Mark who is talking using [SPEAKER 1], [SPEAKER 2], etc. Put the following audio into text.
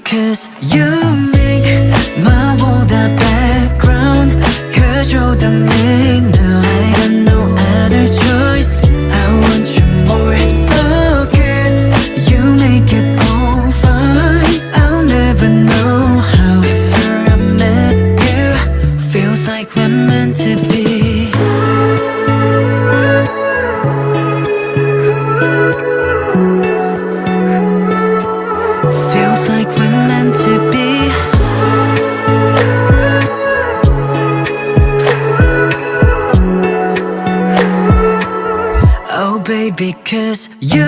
[SPEAKER 1] Cause you make my world a background 그저 다 me now I got no other choice I want you more so good You make it all fine I'll never know how before I met you Feels like we're meant to be Feels like we're meant to be Oh baby, cause you